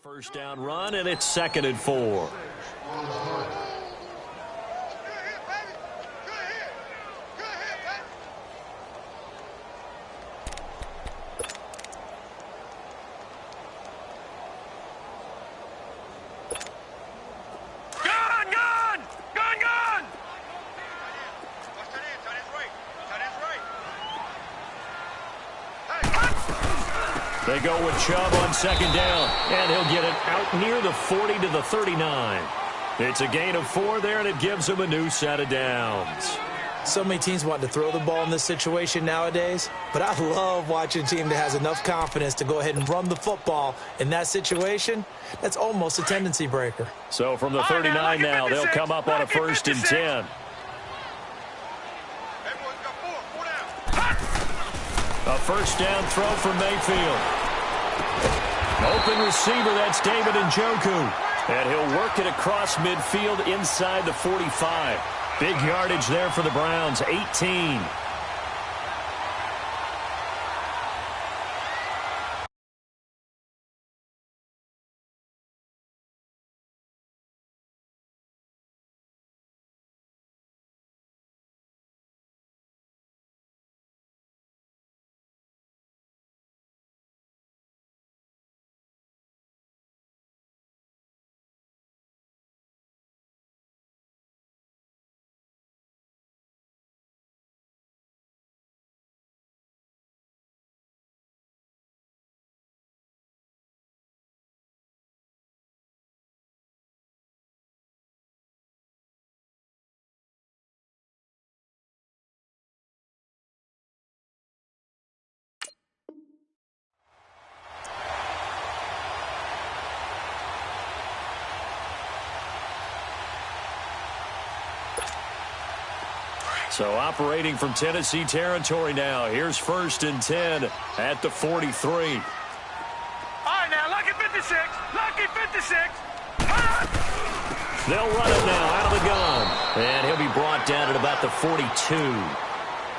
First down run, and it's 2nd and 4. They go with Chubb on 2nd down, and he'll get it out near the 40 to the 39. It's a gain of 4 there, and it gives him a new set of downs. So many teams want to throw the ball in this situation nowadays, but I love watching a team that has enough confidence to go ahead and run the football in that situation. That's almost a tendency breaker. So from the 39 now, they'll come up on a 1st and 10. A first down throw from Mayfield. Open receiver, that's David Njoku. And he'll work it across midfield inside the 45. Big yardage there for the Browns, 18. So operating from Tennessee territory now. Here's 1st and 10 at the 43. All right, now, lucky 56. Lucky 56. They'll run it now out of the gun. And he'll be brought down at about the 42.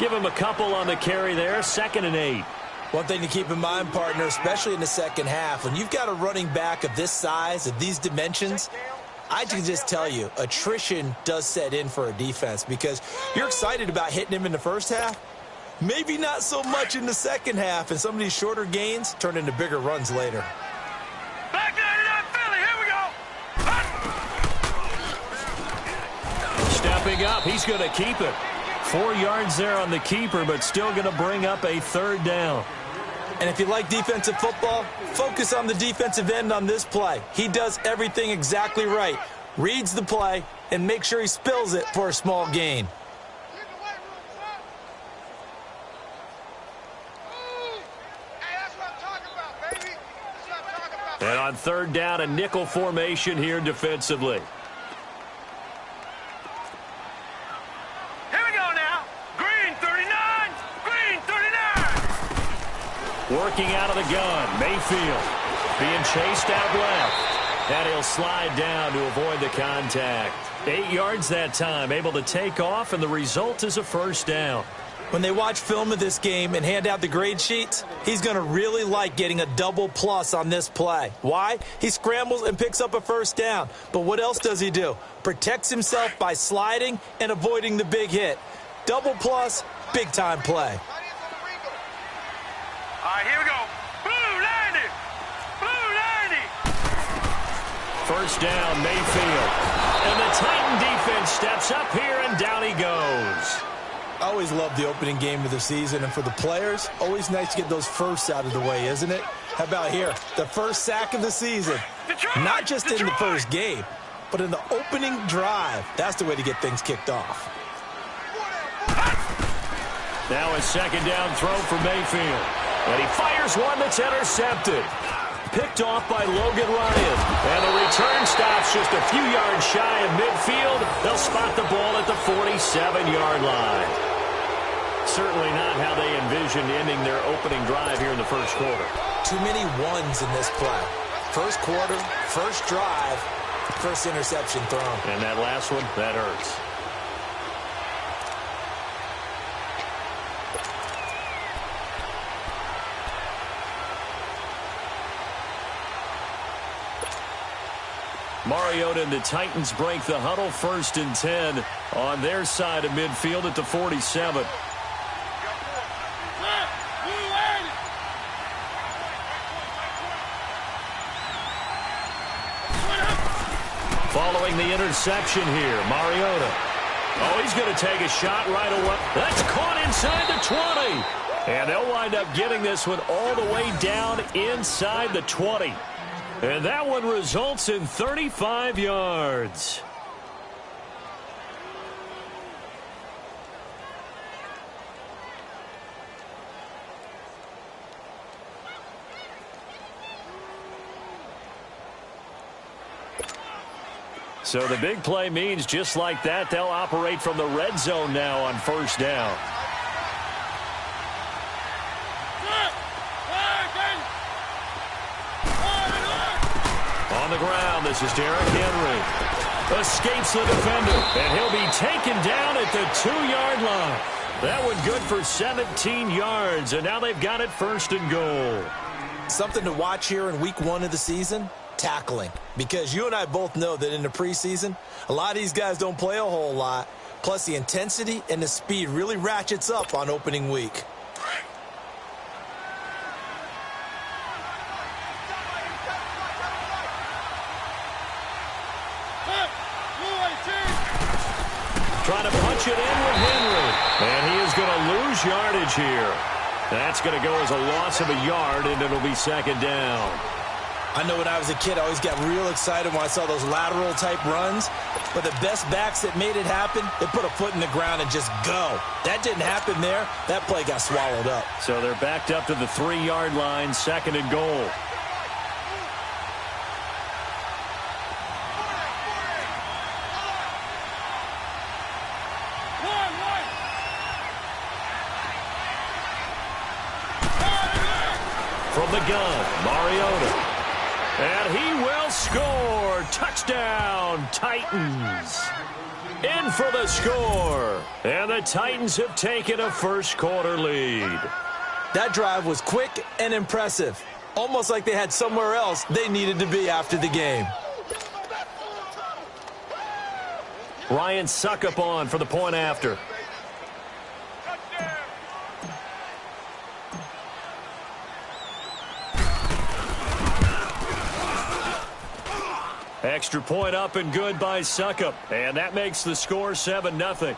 Give him a couple on the carry there. 2nd and 8. One thing to keep in mind, partner, especially in the second half, when you've got a running back of this size, of these dimensions, I can just tell you, attrition does set in for a defense because you're excited about hitting him in the first half. Maybe not so much in the second half, and some of these shorter gains turn into bigger runs later. Back to Philly, here we go. Stepping up, he's going to keep it. 4 yards there on the keeper, but still going to bring up a 3rd down. And if you like defensive football, focus on the defensive end on this play. He does everything exactly right. Reads the play and makes sure he spills it for a small gain. And on 3rd down, a nickel formation here defensively. Working out of the gun, Mayfield being chased out left. And he'll slide down to avoid the contact. 8 yards that time, able to take off, and the result is a 1st down. When they watch film of this game and hand out the grade sheets, he's going to really like getting a double plus on this play. Why? He scrambles and picks up a 1st down. But what else does he do? Protects himself by sliding and avoiding the big hit. Double plus, big-time play. All right, here we go. Blue 90. Blue 90. 1st down, Mayfield. And the Titan defense steps up here, and down he goes. I always love the opening game of the season, and for the players, always nice to get those firsts out of the way, isn't it? How about here? The first sack of the season. Detroit, not just Detroit. in the first game, but in the opening drive. That's the way to get things kicked off. Now a 2nd down throw for Mayfield. And he fires one that's intercepted. Picked off by Logan Ryan. And the return stops just a few yards shy of midfield. They'll spot the ball at the 47-yard line. Certainly not how they envisioned ending their opening drive here in the first quarter. Too many ones in this play. First quarter, first drive, first interception thrown. And that last one, that hurts. Mariota and the Titans break the huddle, 1st and 10 on their side of midfield at the 47. Following the interception here, Mariota. Oh, he's going to take a shot right away. That's caught inside the 20. And they'll wind up getting this one all the way down inside the 20. And that one results in 35 yards. So the big play means just like that, they'll operate from the red zone now on 1st down. On the ground, this is Derrick Henry. Escapes the defender, and he'll be taken down at the 2-yard line. That one good for 17 yards, and now they've got it 1st and goal. Something to watch here in week 1 of the season. Tackling, because you and I both know that in the preseason, a lot of these guys don't play a whole lot. Plus, the intensity and the speed really ratchets up on opening week. Trying to punch it in with Henry, and he is going to lose yardage here. That's going to go as a loss of a yard, and it'll be 2nd down. I know when I was a kid, I always got real excited when I saw those lateral-type runs. But the best backs that made it happen, they put a foot in the ground and just go. That didn't happen there. That play got swallowed up. So they're backed up to the 3-yard line, 2nd and goal. From the gun, Mariota. And he will score. Touchdown, Titans. In for the score. And the Titans have taken a 1st quarter lead. That drive was quick and impressive. Almost like they had somewhere else they needed to be after the game. Ryan Suckup on for the point after. Extra point up and good by Suckup. And that makes the score 7-0.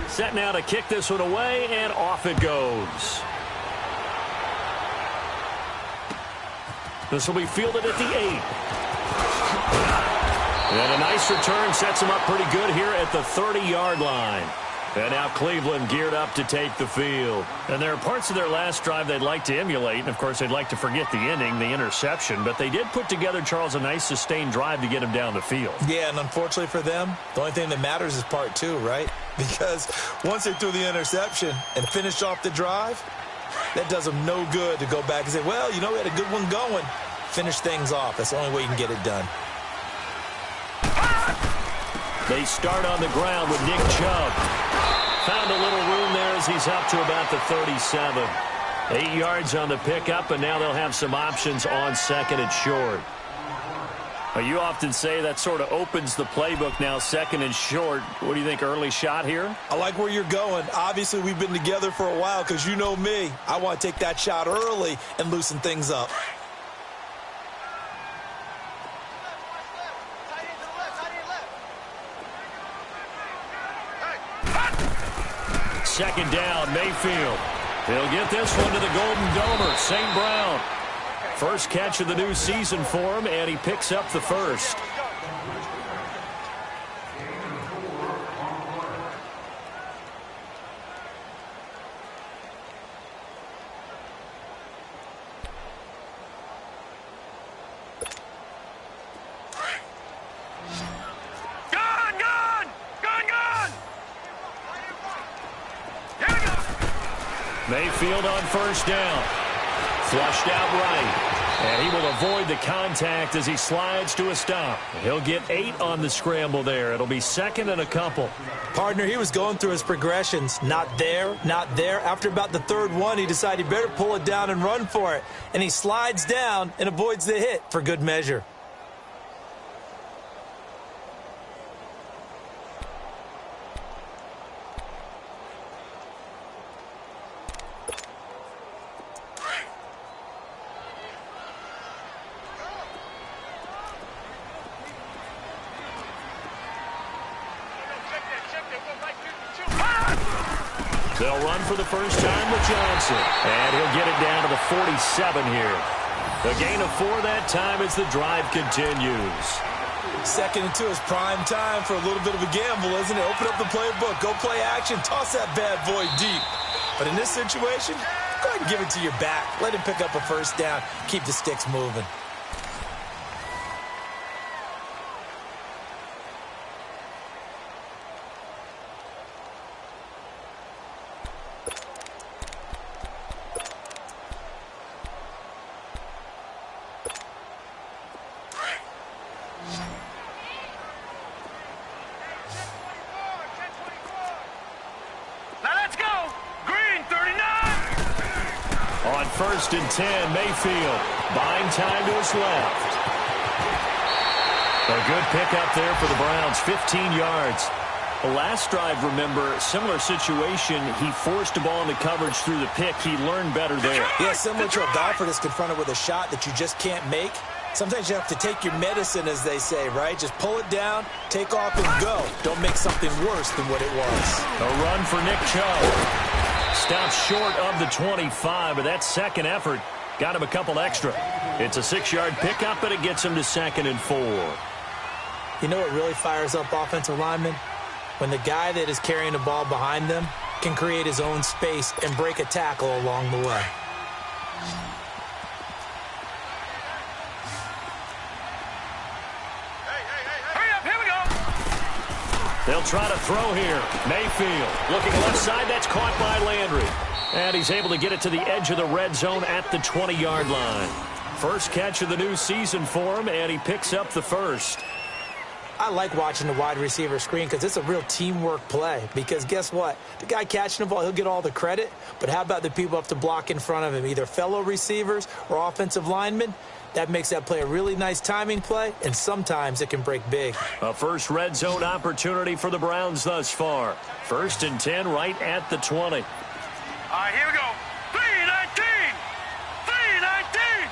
Set now to kick this one away, and off it goes. This will be fielded at the 8. And a nice return sets him up pretty good here at the 30-yard line. And now Cleveland geared up to take the field. And there are parts of their last drive they'd like to emulate. And, of course, they'd like to forget the ending, the interception. But they did put together, Charles, a nice sustained drive to get him down the field. Yeah, and unfortunately for them, the only thing that matters is part 2, right? Because once they threw the interception and finished off the drive, that does them no good to go back and say, well, you know, we had a good one going. Finish things off. That's the only way you can get it done. They start on the ground with Nick Chubb. Found a little room there as he's up to about the 37. 8 yards on the pickup, and now they'll have some options on 2nd and short. You often say that sort of opens the playbook now, 2nd and short. What do you think, early shot here? I like where you're going. Obviously, we've been together for a while because you know me. I want to take that shot early and loosen things up. Second down, Mayfield. He'll get this one to the Golden Domer, St. Brown. First catch of the new season for him, and he picks up the first. Mayfield on first down. Flushed out right. And he will avoid the contact as he slides to a stop. He'll get 8 on the scramble there. It'll be second and a couple. Partner, he was going through his progressions. Not there, not there. After about the third one, he decided he better pull it down and run for it. And he slides down and avoids the hit for good measure. They'll run for the first time with Johnson. And he'll get it down to the 47 here. The gain of 4 that time as the drive continues. 2nd and 2 is prime time for a little bit of a gamble, isn't it? Open up the playbook, go play action, toss that bad boy deep. But in this situation, go ahead and give it to your back. Let him pick up a first down, keep the sticks moving. On 1st and 10, Mayfield buying time to his left. A good pickup there for the Browns, 15 yards. The last drive, remember, similar situation. He forced the ball into coverage through the pick. He learned better there. Yeah, similar to a golfer that's confronted with a shot that you just can't make. Sometimes you have to take your medicine, as they say, right? Just pull it down, take off, and go. Don't make something worse than what it was. A run for Nick Chubb. Stops short of the 25, but that second effort got him a couple extra. It's a 6-yard pickup, but it gets him to 2nd and 4. You know what really fires up offensive linemen? When the guy that is carrying the ball behind them can create his own space and break a tackle along the way. They'll try to throw here. Mayfield looking left side. That's caught by Landry. And he's able to get it to the edge of the red zone at the 20-yard line. First catch of the new season for him, and he picks up the first. I like watching the wide receiver screen because it's a real teamwork play. Because guess what? The guy catching the ball, he'll get all the credit. But how about the people up to block in front of him, either fellow receivers or offensive linemen? That makes that play a really nice timing play, and sometimes it can break big. A first red zone opportunity for the Browns thus far. 1st and 10 right at the 20. All right, here we go. 3-19. 3-19.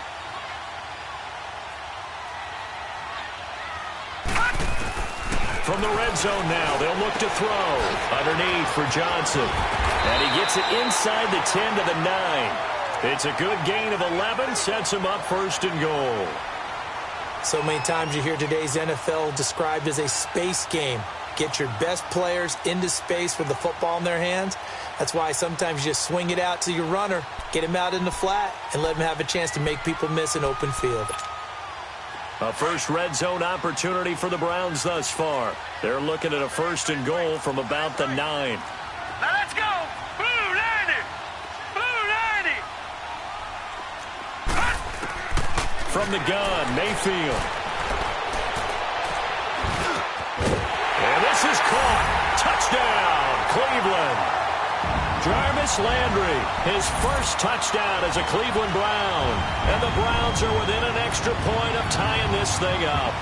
From the red zone now, they'll look to throw. Underneath for Johnson. And he gets it inside the 10 to the 9. It's a good gain of 11, sets him up 1st and goal. So many times you hear today's NFL described as a space game. Get your best players into space with the football in their hands. That's why sometimes you just swing it out to your runner, get him out in the flat, and let him have a chance to make people miss an open field. A first red zone opportunity for the Browns thus far. They're looking at a 1st and goal from about the 9. Now let's go. Blue 90. Blue 90. From the gun, Mayfield. And this is caught. Touchdown, Cleveland. Jarvis Landry, his first touchdown as a Cleveland Brown. And the Browns are within an extra point of tying this thing up.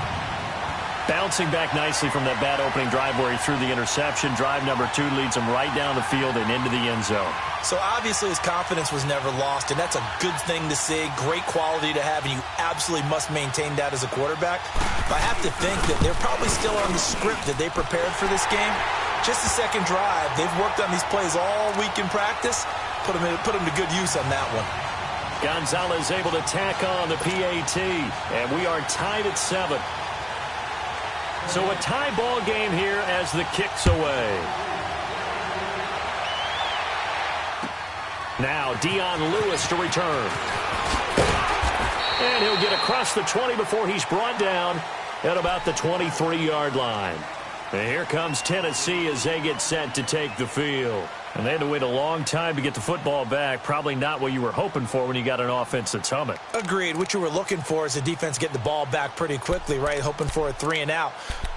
Bouncing back nicely from that bad opening drive where he threw the interception. Drive number 2 leads him right down the field and into the end zone. So obviously his confidence was never lost, and that's a good thing to see. Great quality to have, and you absolutely must maintain that as a quarterback. But I have to think that they're probably still on the script that they prepared for this game. Just the second drive. They've worked on these plays all week in practice. Put them to good use on that one. Gonzalez able to tack on the PAT, and we are tied at 7. So a tie ball game here as the kick's away. Now Dion Lewis to return. And he'll get across the 20 before he's brought down at about the 23-yard line. And here comes Tennessee as they get set to take the field. And they had to wait a long time to get the football back. Probably not what you were hoping for when you got an offense that's humming. Agreed. What you were looking for is the defense getting the ball back pretty quickly, right? Hoping for a 3-and-out.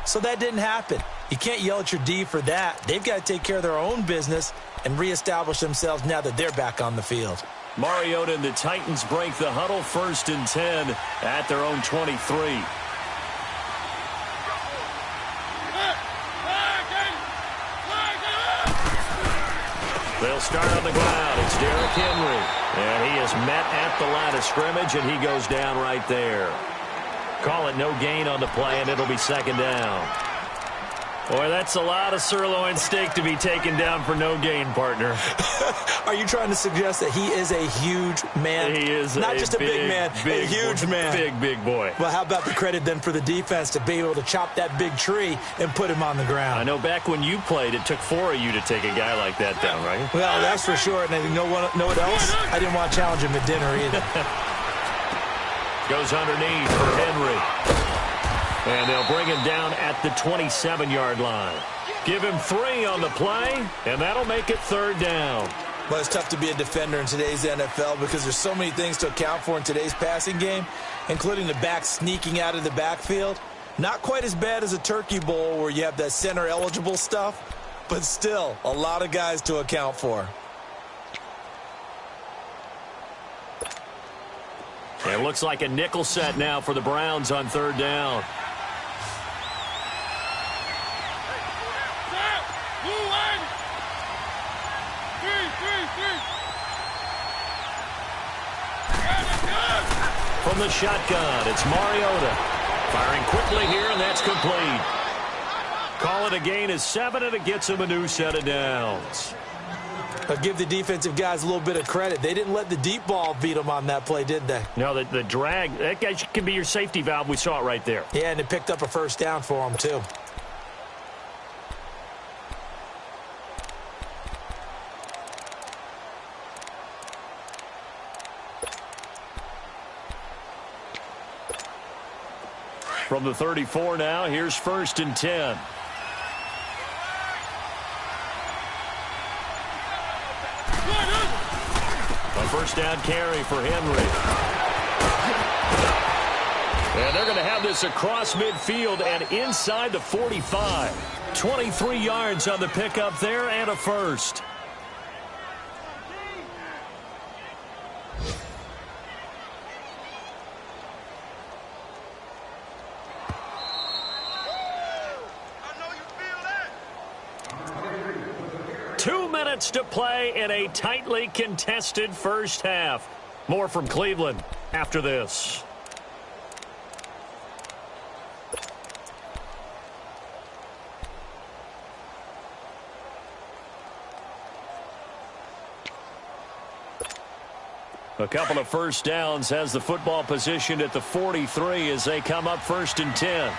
So that didn't happen. You can't yell at your D for that. They've got to take care of their own business and reestablish themselves now that they're back on the field. Mariota and the Titans break the huddle, 1st and 10 at their own 23. They'll start on the ground. It's Derrick Henry. And he is met at the line of scrimmage, and he goes down right there. Call it no gain on the play, and it'll be 2nd down. Boy, that's a lot of sirloin steak to be taken down for no gain, partner. Are you trying to suggest that he is a huge man? He is not just a big man, a huge man. Big boy. Well, how about the credit then for the defense to be able to chop that big tree and put him on the ground? I know back when you played, it took 4 of you to take a guy like that down, right? Well, that's for sure. And you know what else? I didn't want to challenge him at dinner either. Goes underneath for Henry. And they'll bring him down at the 27-yard line. Give him 3 on the play, and that'll make it 3rd down. Well, it's tough to be a defender in today's NFL because there's so many things to account for in today's passing game, including the back sneaking out of the backfield. Not quite as bad as a turkey bowl where you have that center-eligible stuff, but still a lot of guys to account for. It looks like a nickel set now for the Browns on 3rd down. From the shotgun, it's Mariota. Firing quickly here, and that's complete. Call it a gain of 7, and it gets him a new set of downs. I'll give the defensive guys a little bit of credit. They didn't let the deep ball beat them on that play, did they? No, the drag, that guy can be your safety valve. We saw it right there. Yeah, and it picked up a 1st down for them, too. From the 34 now, here's 1st and 10. A 1st down carry for Henry. And they're going to have this across midfield and inside the 45. 23 yards on the pickup there and a 1st. To play in a tightly contested 1st half. More from Cleveland after this. A couple of 1st downs has the football positioned at the 43 as they come up 1st and 10.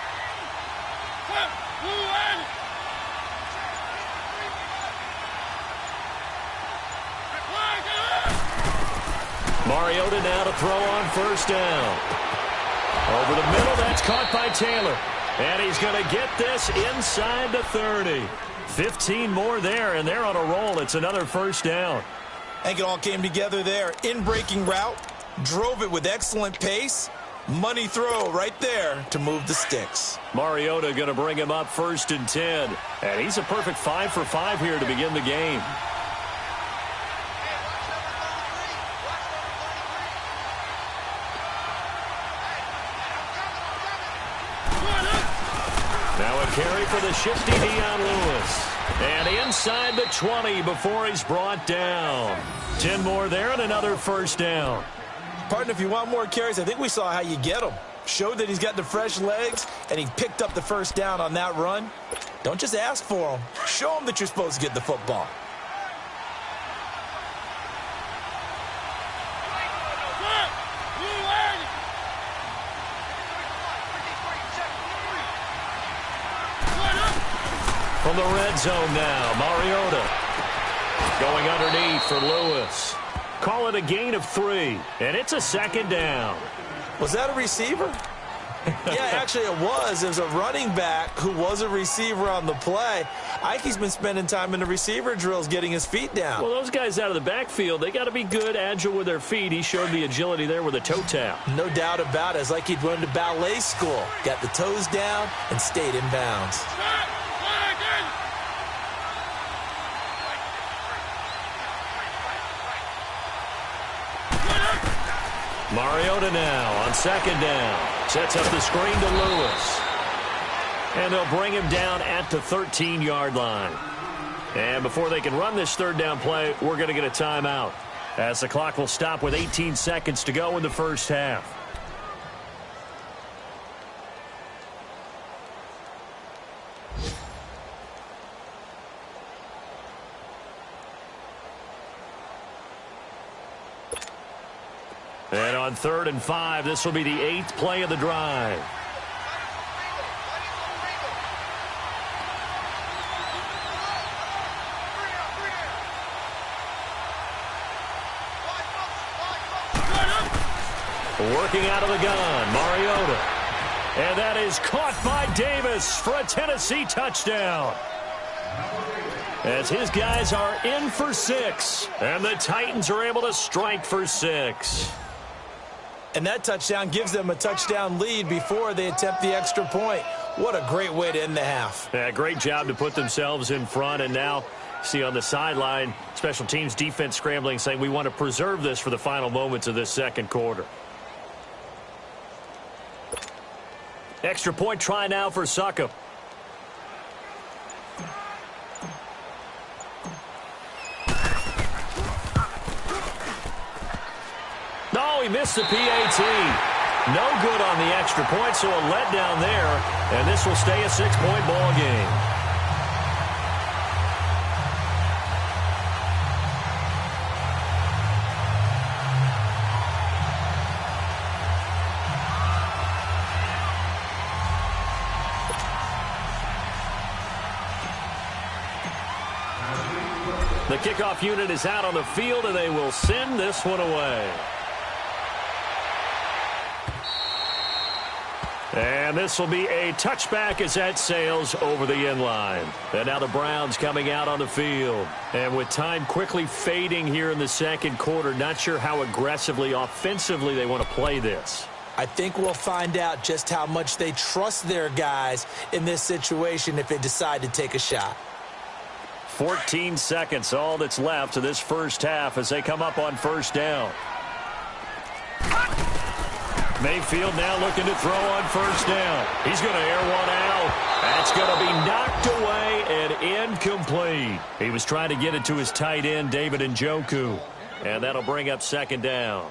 Mariota now to throw on 1st down. Over the middle, that's caught by Taylor. And he's going to get this inside the 30. 15 more there, and they're on a roll. It's another 1st down. I think it all came together there. In-breaking route, drove it with excellent pace. Money throw right there to move the sticks. Mariota going to bring him up 1st and 10. And he's a perfect 5 for 5 here to begin the game. Carry for the shifty Dion Lewis. And inside the 20 before he's brought down. 10 more there and another 1st down. Partner, if you want more carries, I think we saw how you get them. Showed that he's got the fresh legs, and he picked up the 1st down on that run. Don't just ask for them. Show them that you're supposed to get the football. From the red zone now, Mariota going underneath for Lewis. Call it a gain of 3, and it's a 2nd down. Was that a receiver? Yeah, actually it was. It was a running back who was a receiver on the play. Ike's been spending time in the receiver drills getting his feet down. Well, those guys out of the backfield, they got to be good, agile with their feet. He showed the agility there with a toe tap. No doubt about it. It's like he'd went to ballet school. Got the toes down and stayed in bounds. Mariota now on second down. Sets up the screen to Lewis. And they'll bring him down at the 13-yard line. And before they can run this third down play, we're going to get a timeout, as the clock will stop with 18 seconds to go in the first half. And on 3rd and 5, this will be the 8th play of the drive. Working out of the gun, Mariota. And that is caught by Davis for a Tennessee touchdown. As his guys are in for 6, and the Titans are able to strike for 6. And that touchdown gives them a touchdown lead before they attempt the extra point. What a great way to end the half. Yeah, great job to put themselves in front, and now see on the sideline, special teams defense scrambling, saying we want to preserve this for the final moments of this second quarter. Extra point try now for Succop. No, he missed the PAT. No good on the extra point, so a letdown there, and this will stay a 6-point ball game. The kickoff unit is out on the field, and they will send this one away. And this will be a touchback as that sails over the end line. And now the Browns coming out on the field. And with time quickly fading here in the second quarter, not sure how aggressively, offensively they want to play this. I think we'll find out just how much they trust their guys in this situation if they decide to take a shot. 14 seconds, all that's left of this first half as they come up on first down. Mayfield now looking to throw on first down. He's going to air one out. That's going to be knocked away and incomplete. He was trying to get it to his tight end, David Njoku. And that'll bring up second down.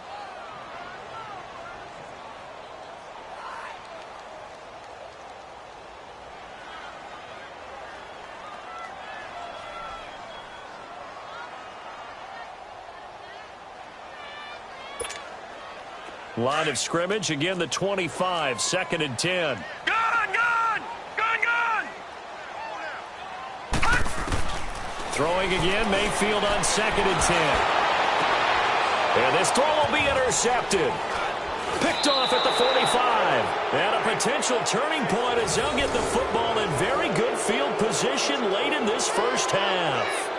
Line of scrimmage, again the 25, 2nd and 10. Gun! Throwing again, Mayfield on 2nd and 10. And this throw will be intercepted. Picked off at the 45. And a potential turning point as they'll get the football in very good field position late in this first half.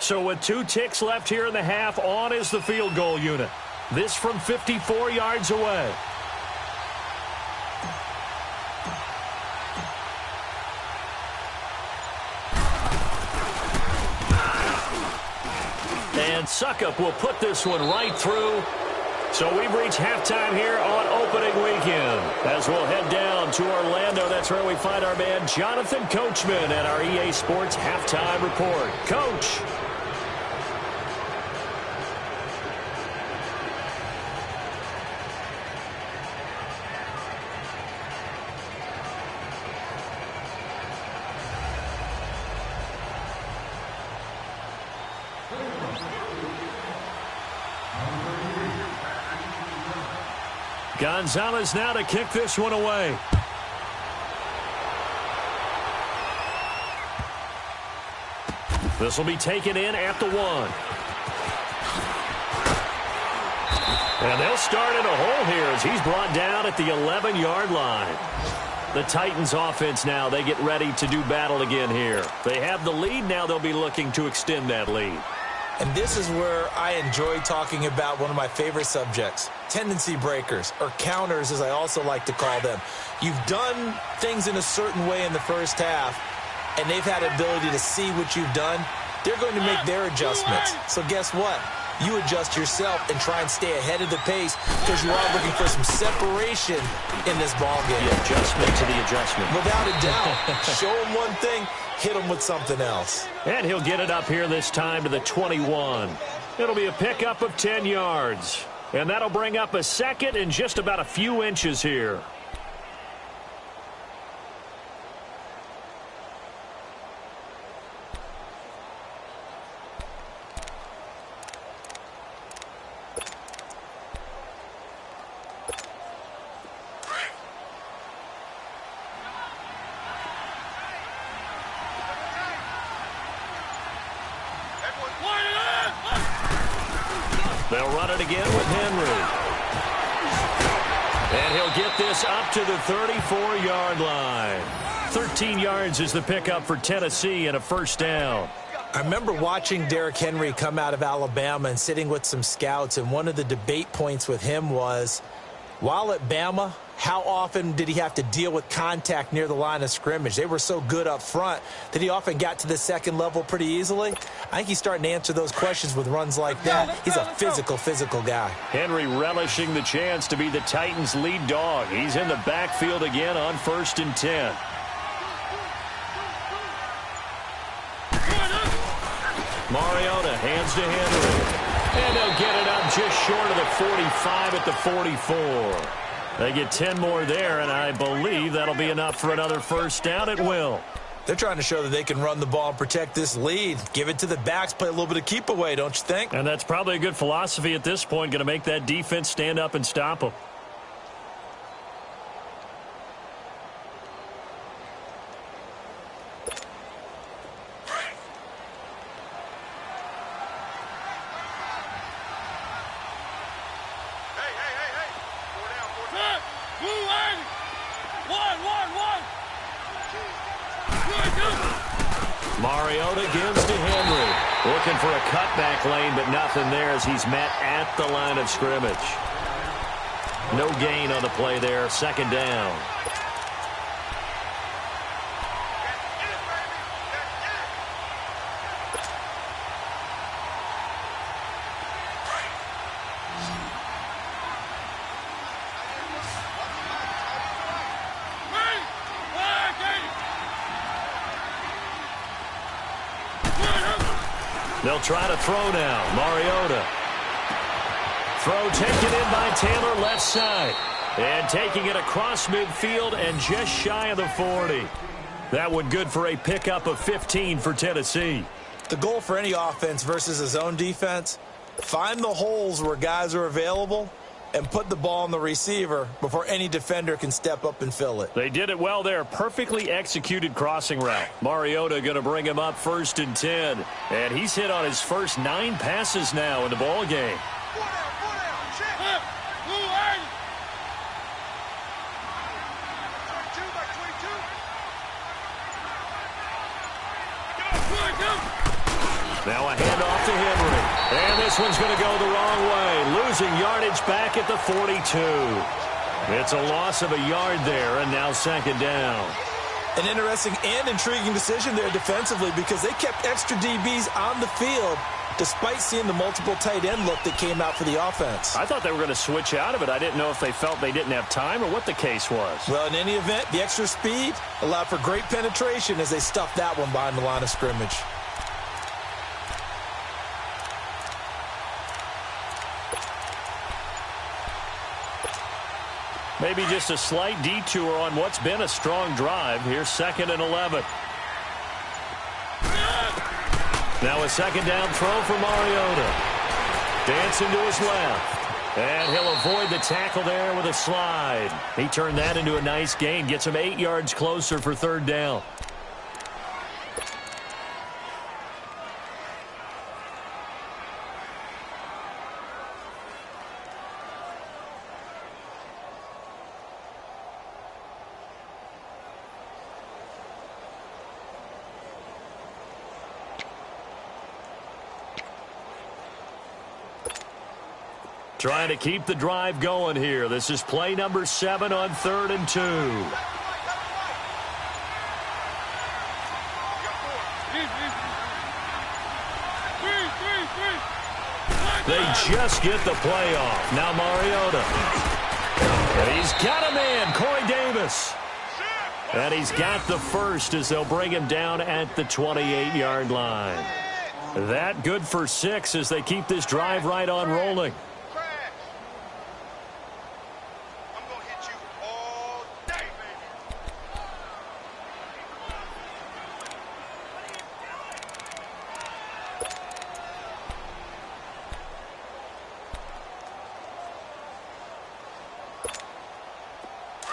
So with 2 ticks left here in the half, on is the field goal unit. This from 54 yards away. And Succop will put this one right through. So we've reached halftime here on opening weekend. As we'll head down to Orlando, that's where we find our man Jonathan Coachman at our EA Sports Halftime Report. Coach. Gonzalez now to kick this one away. This will be taken in at the 1. And they'll start in a hole here as he's brought down at the 11-yard line. The Titans offense now, they get ready to do battle again here. They have the lead. Now they'll be looking to extend that lead. And this is where I enjoy talking about one of my favorite subjects, tendency breakers, or counters as I also like to call them. You've done things in a certain way in the first half, and they've had ability to see what you've done. They're going to make their adjustments. So guess what? You adjust yourself and try and stay ahead of the pace because you are looking for some separation in this ball game. The adjustment to the adjustment. Without a doubt. Show them one thing, hit them with something else. And he'll get it up here this time to the 21. It'll be a pickup of 10 yards. And that'll bring up a second in just about a few inches here. They'll run it again with Henry. And he'll get this up to the 34-yard line. 13 yards is the pickup for Tennessee and a first down. I remember watching Derrick Henry come out of Alabama and sitting with some scouts, and one of the debate points with him was, while at Bama, how often did he have to deal with contact near the line of scrimmage? They were so good up front that he often got to the second level pretty easily. I think he's starting to answer those questions with runs like that. He's a physical guy. Henry relishing the chance to be the Titans' lead dog. He's in the backfield again on 1st and 10. Mariota hands to Henry. And they'll get it up just short of the 45 at the 44. They get 10 more there, and I believe that'll be enough for another first down. It will. They're trying to show that they can run the ball and protect this lead. Give it to the backs, play a little bit of keep away, don't you think? And that's probably a good philosophy at this point, going to make that defense stand up and stop them. Mariota gives to Henry. Looking for a cutback lane, but nothing there as he's met at the line of scrimmage. No gain on the play there. Second down. They'll try to throw now. Mariota. Throw taken in by Taylor left side. And taking it across midfield and just shy of the 40. That one good for a pickup of 15 for Tennessee. The goal for any offense versus his own defense, find the holes where guys are available and put the ball on the receiver before any defender can step up and fill it. They did it well there. Perfectly executed crossing route. Mariota going to bring him up 1st and 10. And he's hit on his first 9 passes now in the ball game. Now a handoff to Henry. And this one's going to go the wrong way. Losing yardage back at the 42. It's a loss of a yard there, and now second down. An interesting and intriguing decision there defensively because they kept extra DBs on the field despite seeing the multiple tight end look that came out for the offense. I thought they were going to switch out of it. I didn't know if they felt they didn't have time or what the case was. Well, in any event, the extra speed allowed for great penetration as they stuffed that one behind the line of scrimmage. Maybe just a slight detour on what's been a strong drive. Here's 2nd and 11. Now a second down throw for Mariota. Dancing to his left. And he'll avoid the tackle there with a slide. He turned that into a nice gain. Gets him 8 yards closer for third down. Trying to keep the drive going here. This is play number 7 on 3rd and 2. They just get the play off. Now Mariota. And he's got a man, Corey Davis. And he's got the first as they'll bring him down at the 28-yard line. That good for 6 as they keep this drive right on rolling.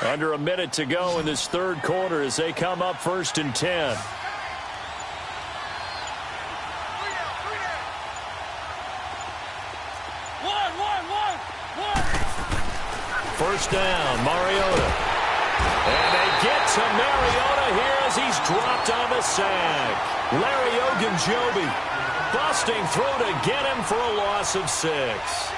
Under a minute to go in this third quarter as they come up 1st and 10. First down, Mariota. And they get to Mariota here as he's dropped on the sack. Larry Ogunjobi busting through to get him for a loss of 6.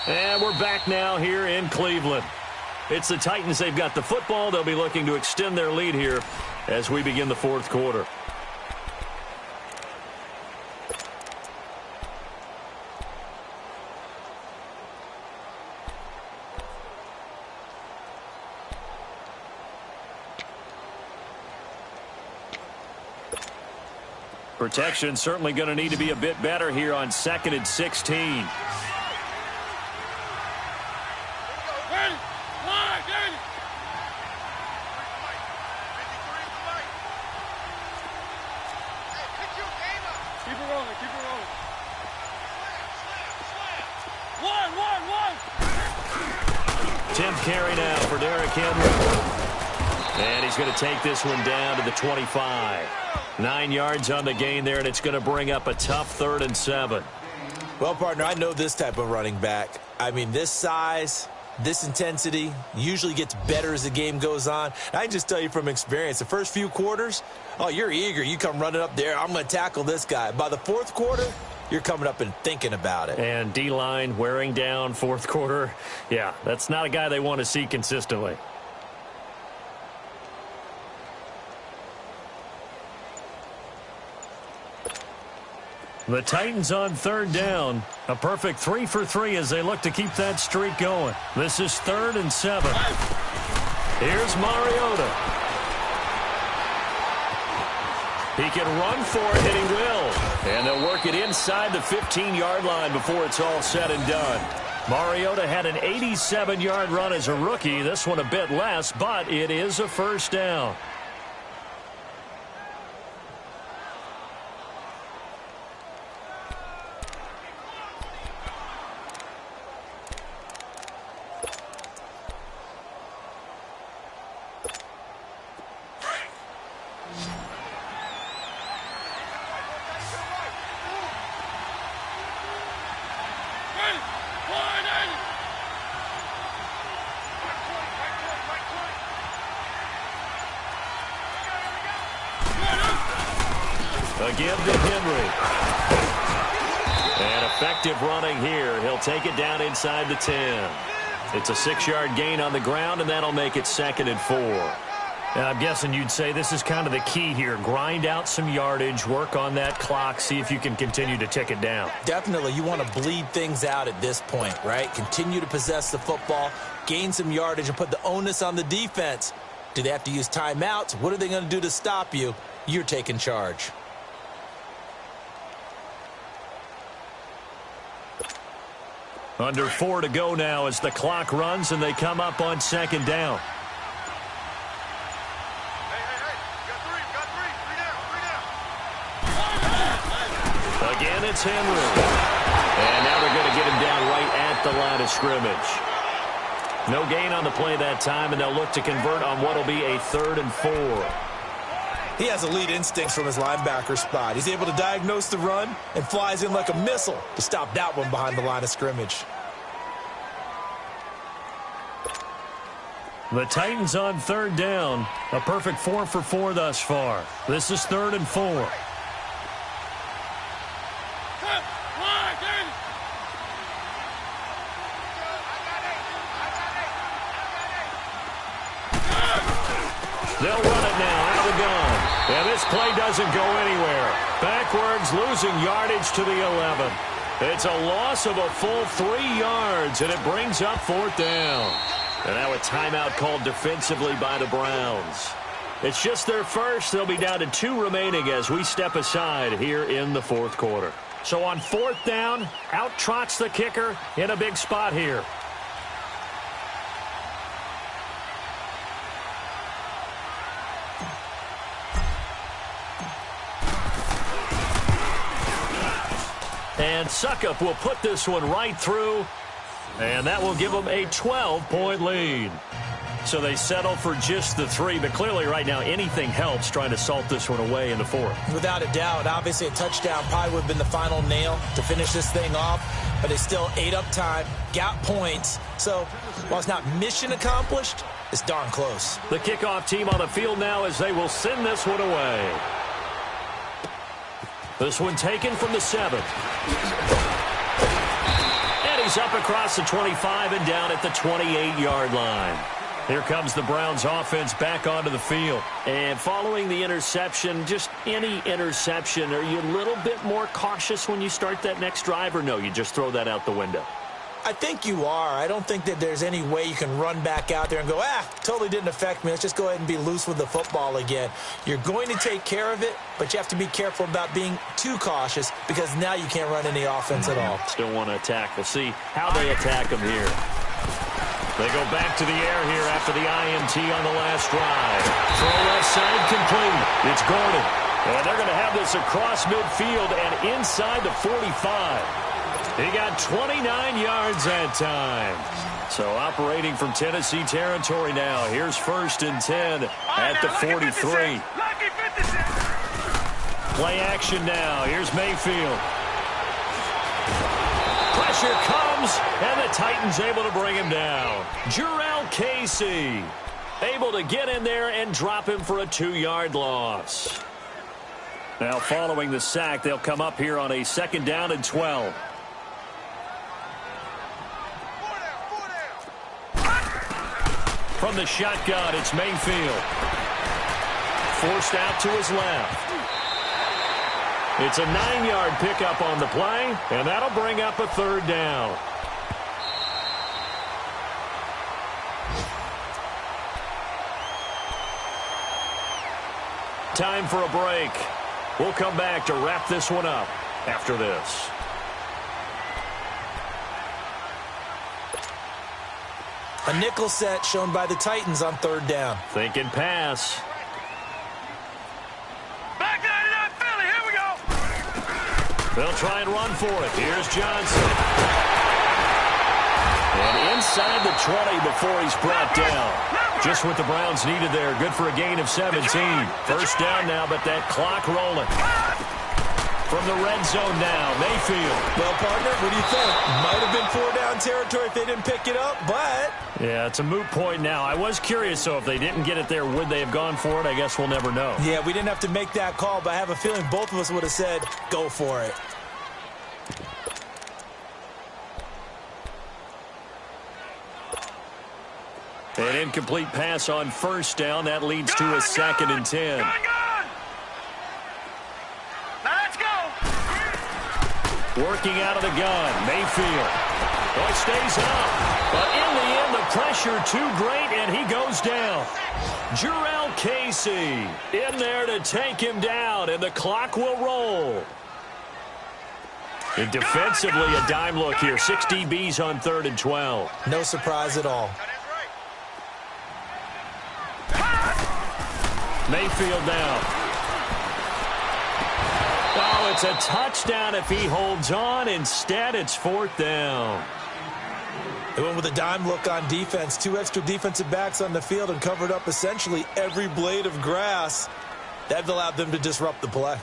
And we're back now here in Cleveland. It's the Titans. They've got the football. They'll be looking to extend their lead here as we begin the fourth quarter. Protection certainly going to need to be a bit better here on 2nd and 16. Carry now for Derrick Henry. And he's going to take this one down to the 25. 9 yards on the gain there, and it's going to bring up a tough 3rd and 7. Well, partner, I know this type of running back. I mean, this size, this intensity usually gets better as the game goes on. I can just tell you from experience, the first few quarters, oh, you're eager. You come running up there, I'm going to tackle this guy. By the fourth quarter, you're coming up and thinking about it. And D-line wearing down fourth quarter. Yeah, that's not a guy they want to see consistently. The Titans on 3rd down. A perfect 3 for 3 as they look to keep that streak going. This is 3rd and 7. Here's Mariota. He can run for it, and he will. And they'll work it inside the 15-yard line before it's all said and done. Mariota had an 87-yard run as a rookie. This one a bit less, but it is a first down. A give to Henry. And effective running here. He'll take it down inside the 10. It's a 6-yard gain on the ground, and that'll make it 2nd and 4. And I'm guessing you'd say this is kind of the key here. Grind out some yardage, work on that clock, see if you can continue to tick it down. Definitely. You want to bleed things out at this point, right? Continue to possess the football, gain some yardage, and put the onus on the defense. Do they have to use timeouts? What are they going to do to stop you? You're taking charge. Under 4 to go now as the clock runs and they come up on second down. Again, it's Henry. And now they're going to get him down right at the line of scrimmage. No gain on the play that time, and they'll look to convert on what will be a 3rd and 4. He has elite instincts from his linebacker spot. He's able to diagnose the run and flies in like a missile to stop that one behind the line of scrimmage. The Titans on 3rd down. A perfect 4 for 4 thus far. This is 3rd and 4. They'll run it now out of the gun. And this play doesn't go anywhere. Backwards, losing yardage to the 11. It's a loss of a full 3 yards, and it brings up 4th down. And now a timeout called defensively by the Browns. It's just their first. They'll be down to 2 remaining as we step aside here in the 4th quarter. So on 4th down, out trots the kicker in a big spot here. And Suckup will put this one right through, and that will give them a 12-point lead. So they settle for just the 3, but clearly right now anything helps trying to salt this one away in the 4th. Without a doubt, obviously a touchdown probably would have been the final nail to finish this thing off, but they still ate up time, got points. So while it's not mission accomplished, it's darn close. The kickoff team on the field now as they will send this one away. This one taken from the 7. And he's up across the 25 and down at the 28-yard line. Here comes the Browns offense back onto the field. And following the interception, just any interception, are you a little bit more cautious when you start that next drive, or no, you just throw that out the window? I think you are. I don't think that there's any way you can run back out there and go, totally didn't affect me. Let's just go ahead and be loose with the football again. You're going to take care of it, but you have to be careful about being too cautious because now you can't run any offense at all. Still want to attack. We'll see how they attack them here. They go back to the air here after the INT on the last drive. Throw left side complete. It's Gordon. And they're going to have this across midfield and inside the 45. He got 29 yards that time. So operating from Tennessee territory now. Here's 1st and 10 at the 43. Play action now. Here's Mayfield. Pressure comes, and the Titans able to bring him down. Jarrell Casey able to get in there and drop him for a 2-yard loss. Now following the sack, they'll come up here on a 2nd down and 12. From the shotgun, it's Mayfield. Forced out to his left. It's a 9-yard pickup on the play, and that'll bring up a 3rd down. Time for a break. We'll come back to wrap this one up after this. A nickel set shown by the Titans on 3rd down. Thinking pass. Back line it up, Philly. Here we go. They'll try and run for it. Here's Johnson. And inside the 20 before he's brought down. Just what the Browns needed there. Good for a gain of 17. 1st down now, but that clock rolling. From the red zone now, Mayfield. Well, partner, what do you think? Might have been 4-down territory if they didn't pick it up, but... Yeah, it's a moot point now. I was curious, so if they didn't get it there, would they have gone for it? I guess we'll never know. Yeah, we didn't have to make that call, but I have a feeling both of us would have said, go for it. An incomplete pass on first down. That leads to a 2nd and 10. Gun. Now let's go. Working out of the gun, Mayfield. Boy, stays up. But in the end, the pressure too great, and he goes down. Jarrell Casey in there to take him down, and the clock will roll. And defensively, a dime look here. 6 DBs on 3rd and 12. No surprise at all. Mayfield now. Oh, it's a touchdown if he holds on. Instead, it's 4th down. They went with a dime look on defense. 2 extra defensive backs on the field and covered up essentially every blade of grass. That allowed them to disrupt the play.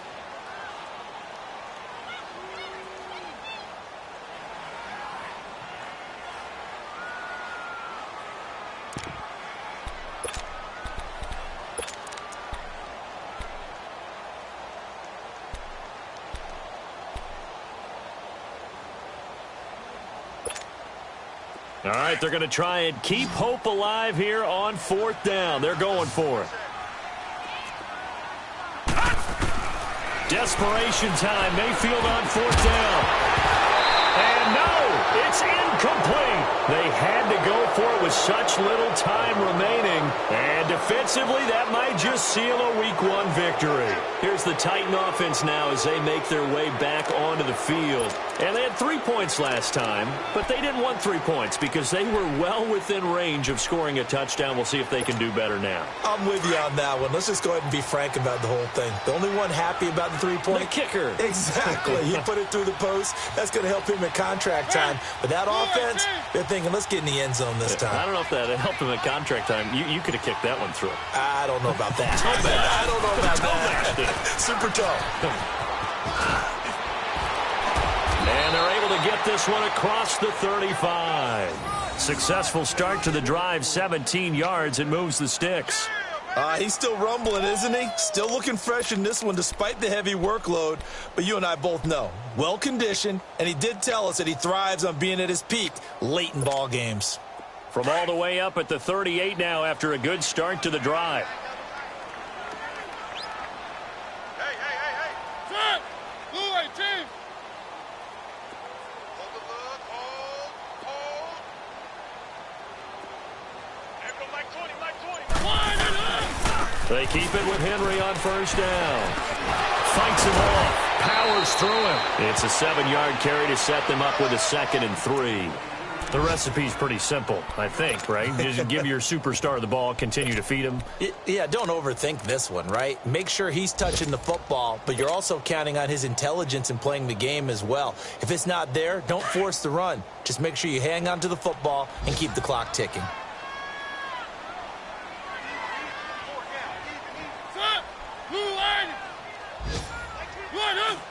All right, they're going to try and keep hope alive here on 4th down. They're going for it. Desperation time. Mayfield on 4th down. And no, it's incomplete. They had to go for it with such little time remaining. And defensively, that might just seal a Week 1 victory. Here's the Titan offense now as they make their way back onto the field. And they had 3 points last time, but they didn't want 3 points because they were well within range of scoring a touchdown. We'll see if they can do better now. I'm with you on that one. Let's just go ahead and be frank about the whole thing. The only one happy about the 3-point? The kicker. Exactly. He put it through the post. That's going to help him at contract time. But that offense, they're thinking, let's get in the end zone this time. I don't know if that helped him at contract time. You could have kicked that one through. I don't know about that. I don't know about that. Super toe. And they're able to get this one across the 35. Successful start to the drive, 17 yards, and moves the sticks. He's still rumbling, isn't he? Still looking fresh in this one despite the heavy workload. But you and I both know, well-conditioned, and he did tell us that he thrives on being at his peak late in ball games. From all the way up at the 38 now after a good start to the drive. They keep it with Henry on first down. Fights him off. Powers through him. It's a 7-yard carry to set them up with a 2nd and 3. The recipe's pretty simple, I think, right? Just give your superstar the ball, continue to feed him. Yeah, don't overthink this one, right? Make sure he's touching the football, but you're also counting on his intelligence in playing the game as well. If it's not there, don't force the run. Just make sure you hang on to the football and keep the clock ticking.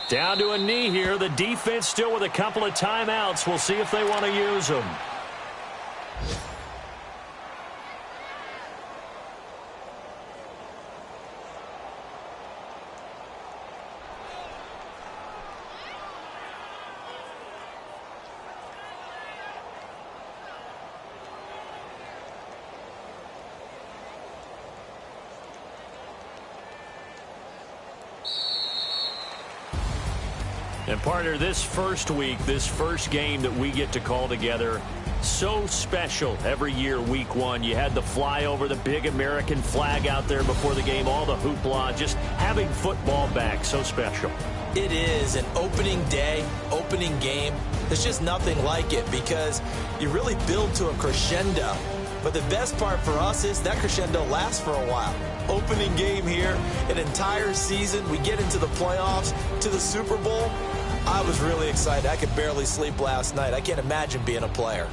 Down to a knee here. The defense still with a couple of timeouts. We'll see if they want to use them. And partner, this first week, this first game that we get to call together, so special every year, Week 1. You had the flyover, the big American flag out there before the game, all the hoopla, just having football back, so special. It is an opening day, opening game. There's just nothing like it because you really build to a crescendo. But the best part for us is that crescendo lasts for a while. Opening game here, an entire season. We get into the playoffs, to the Super Bowl. I was really excited. I could barely sleep last night. I can't imagine being a player.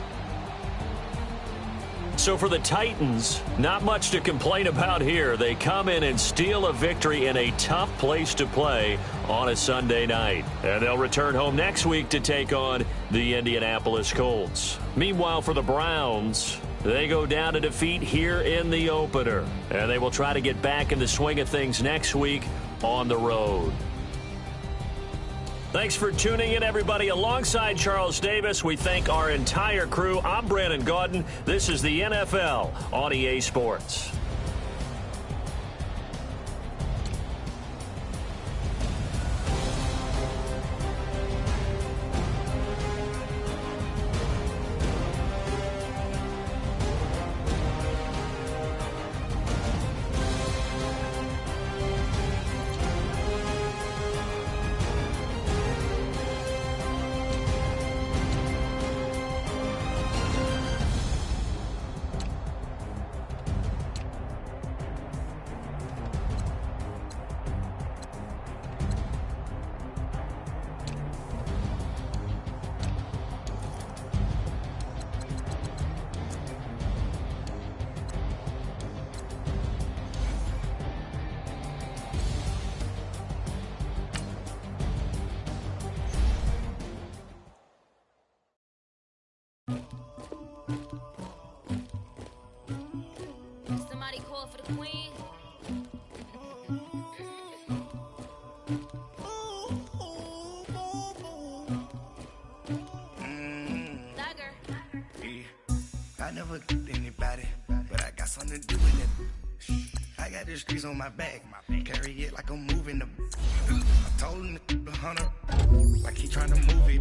So for the Titans, not much to complain about here. They come in and steal a victory in a tough place to play on a Sunday night. And they'll return home next week to take on the Indianapolis Colts. Meanwhile, for the Browns, they go down to defeat here in the opener. And they will try to get back in the swing of things next week on the road. Thanks for tuning in, everybody. Alongside Charles Davis, we thank our entire crew. I'm Brandon Gaudin. This is the NFL on EA Sports. Somebody call for the queen. Dagger. Yeah. I never did anybody, but I got something to do with it. I got the streets on my back, carry it like I'm moving the. I told him to 100, like he trying to move it.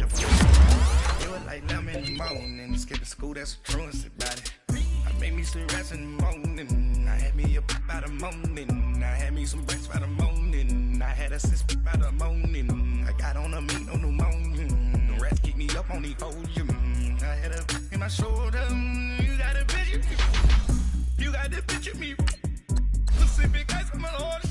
Do it like lemon in the morning, skipping school, that's a truancy about it. I made me some rest in the morning, I had me a by the morning, I had me some breaks by the morning, I had a sis by the morning, I got on a meat, no pneumonia, the rats keep me up on the podium, I had a in my shoulder, you got a bitch, you got the bitch of me, Pacific ice on my Lord.